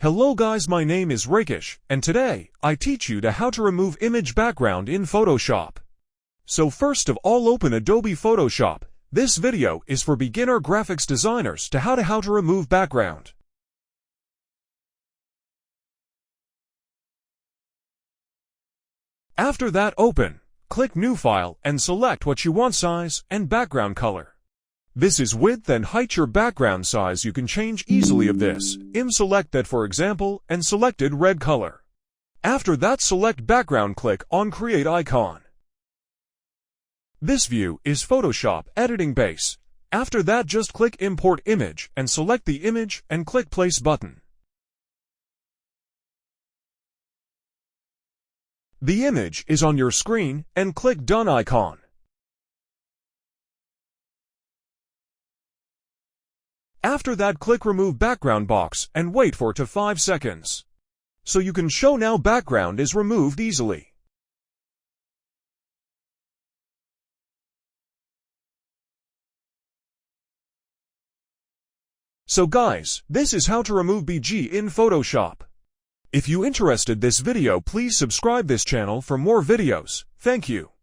Hello guys, my name is Rakesh, and today, I teach you how to remove image background in Photoshop. So first of all, open Adobe Photoshop. This video is for beginner graphics designers to how to remove background. After that, click New File and select what you want size and background color. This is width and height. Your background size you can change easily of this. Select that for example and selected red color. After that, select background, click on create icon. This view is Photoshop editing base. After that, just click import image and select the image and click place button. The image is on your screen and click done icon. After that, click remove background box and wait for 5 seconds. So you can show now background is removed easily. So guys, this is how to remove BG in Photoshop. If you interested this video, please subscribe this channel for more videos. Thank you.